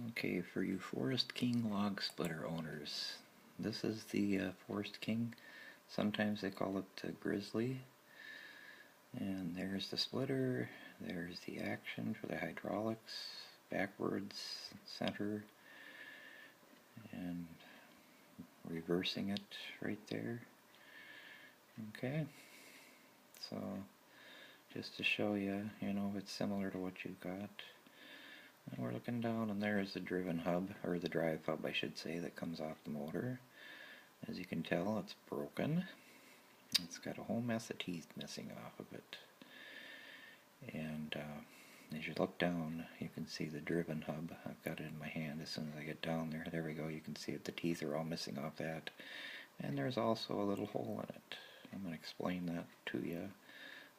Okay, for you Forest King log splitter owners, this is the Forest King. Sometimes they call it Grizzly. And there's the splitter, there's the action for the hydraulics, backwards, center, and reversing it right there. Okay, so just to show you, it's similar to what you've got. And we're looking down, and there's the driven hub, or the drive hub I should say, that comes off the motor. As you can tell, it's broken. It's got a whole mess of teeth missing off of it. And as you look down, you can see the driven hub. I've got it in my hand. As soon as I get down there, there we go, you can see it. The teeth are all missing off that. And there's also a little hole in it. I'm going to explain that to you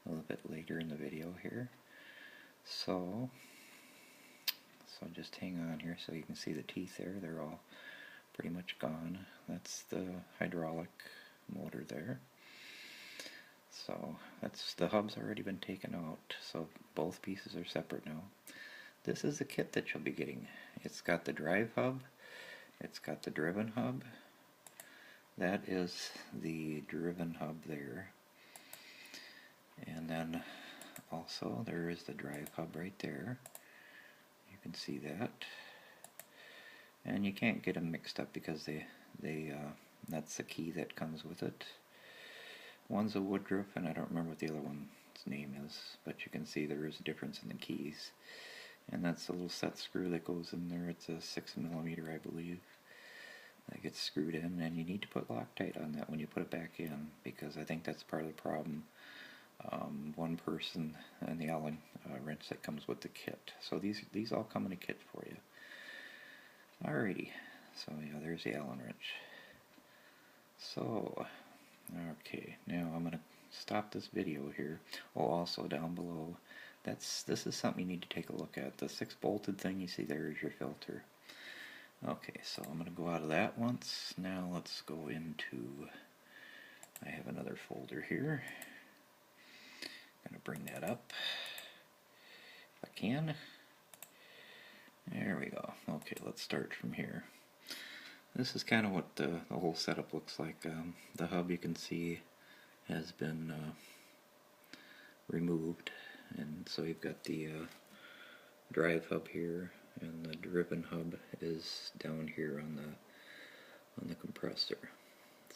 a little bit later in the video here. So just hang on here so you can see the teeth there. They're all pretty much gone. That's the hydraulic motor there. So the hub's already been taken out, so both pieces are separate now. This is the kit that you'll be getting. It's got the drive hub, it's got the driven hub. That is the driven hub there. And then also there is the drive hub right there. You can see that. And you can't get them mixed up because that's the key that comes with it. One's a Woodruff, and I don't remember what the other one's name is, but you can see there is a difference in the keys. And that's the little set screw that goes in there. It's a 6mm, I believe, that gets screwed in, and you need to put Loctite on that when you put it back in, because I think that's part of the problem. One person and the Allen wrench that comes with the kit. So these all come in a kit for you. Alrighty, so yeah, there's the Allen wrench. So, okay, now I'm going to stop this video here. Oh, also down below, this is something you need to take a look at. The 6-bolted thing you see there is your filter. Okay, so I'm going to go out of that once. Now let's go into, I have another folder here. I'm going to bring that up if I can. There we go. Okay, let's start from here. This is kind of what the whole setup looks like. The hub, you can see, has been removed, and so you've got the drive hub here, and the driven hub is down here on the compressor.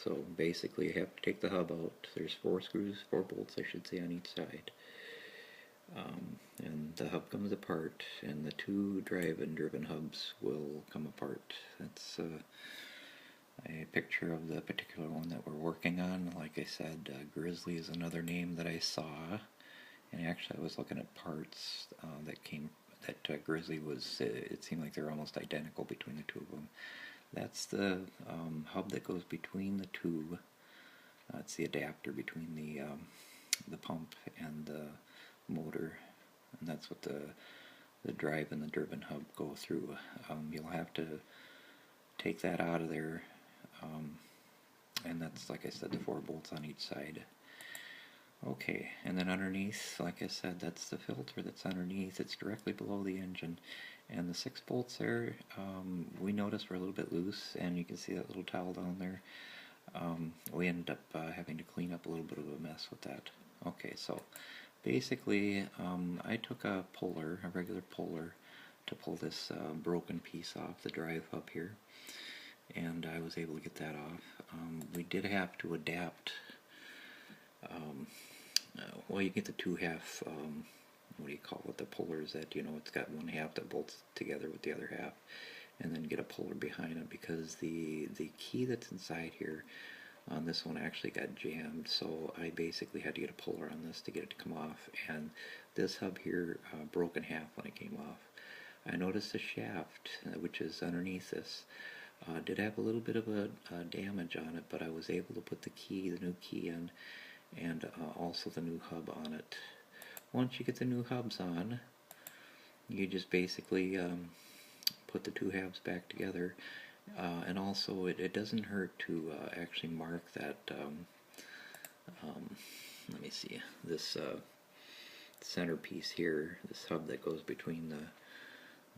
So basically you have to take the hub out. There's 4 bolts I should say, on each side. And the hub comes apart, and the 2 drive and driven hubs will come apart. That's a picture of the particular one that we're working on. Like I said, Grizzly is another name that I saw, and actually I was looking at parts that Grizzly was, it seemed like they're almost identical between the 2 of them. That's the hub that goes between the 2. It's the adapter between the pump and the motor, and that's what the drive and the driven hub go through. You'll have to take that out of there, and that's, like I said, the 4 bolts on each side. Okay, and then underneath, like I said, that's the filter that's underneath. It's directly below the engine, and the 6 bolts there, we noticed were a little bit loose, and you can see that little towel down there. We ended up having to clean up a little bit of a mess with that. Okay, so basically I took a regular puller, to pull this broken piece off the drive hub here, and I was able to get that off. We did have to adapt. Well, you get the 2-half, what do you call it, the pullers that, it's got 1/2 that bolts together with the other half, and then get a puller behind it, because the key that's inside here on this one actually got jammed, so I basically had to get a puller on this to get it to come off, and this hub here broke in half when it came off. I noticed the shaft, which is underneath this, did have a little bit of a damage on it, but I was able to put the new key in, and also the new hub on it. Once you get the new hubs on, you just basically put the 2 halves back together, and also it doesn't hurt to actually mark that, let me see, this centerpiece here, this hub that goes between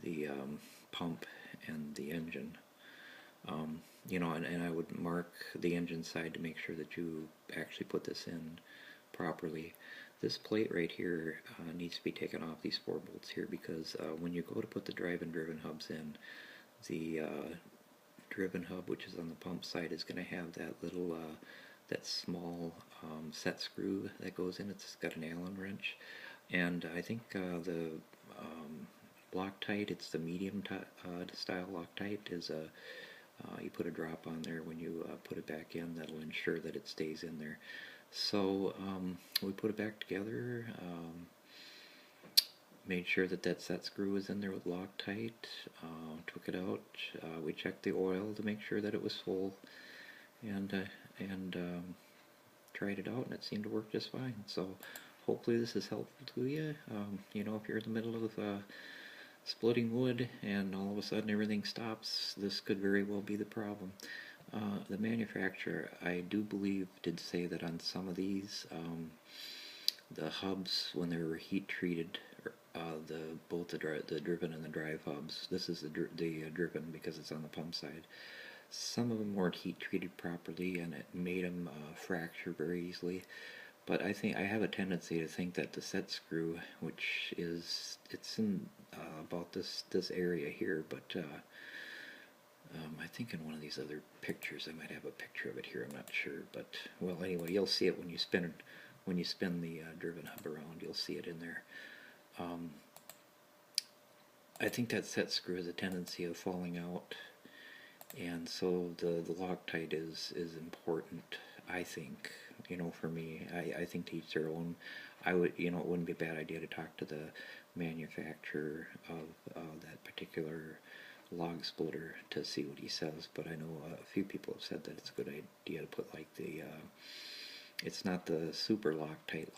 the pump and the engine. You know, and I would mark the engine side to make sure that you actually put this in properly. This plate right here needs to be taken off, these 4 bolts here, because when you go to put the drive and driven hubs in, the driven hub, which is on the pump side, is going to have that little, that small set screw that goes in. It's got an Allen wrench, and I think the Loctite, it's the medium style Loctite, is a you put a drop on there when you put it back in. That'll ensure that it stays in there. So we put it back together, made sure that that set screw was in there with Loctite, took it out, we checked the oil to make sure that it was full, and tried it out, and it seemed to work just fine. So hopefully this is helpful to you. You know, if you're in the middle of splitting wood and all of a sudden everything stops, this could very well be the problem. The manufacturer, I do believe, did say that on some of these, the hubs, when they were heat treated, both the driven and the drive hubs, this is the driven because it's on the pump side, some of them weren't heat treated properly, and it made them fracture very easily. But I have a tendency to think that the set screw, which is, it's in about this area here, but I think in one of these other pictures, I might have a picture of it here, I'm not sure, but well, anyway, you'll see it when you spin the driven hub around, you'll see it in there. I think that set screw has a tendency of falling out, and so the Loctite is important, I think. You know, for me, I think to each their own. I would, you know, it wouldn't be a bad idea to talk to the manufacturer of that particular log splitter to see what he says. But I know a few people have said that it's a good idea to put like the, it's not the super Loctite,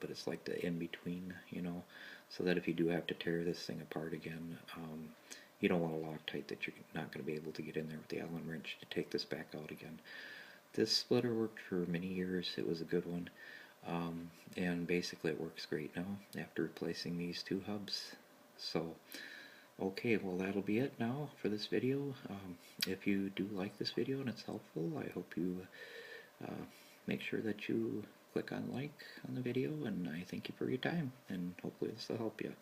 but it's like the in-between, you know, so that if you do have to tear this thing apart again, you don't want a Loctite that you're not going to be able to get in there with the Allen wrench to take this back out again. This splitter worked for many years. It was a good one, and basically it works great now after replacing these 2 hubs. So okay, well, that'll be it now for this video. If you do like this video and it's helpful, I hope you make sure that you click on like on the video, and I thank you for your time, and hopefully this will help you.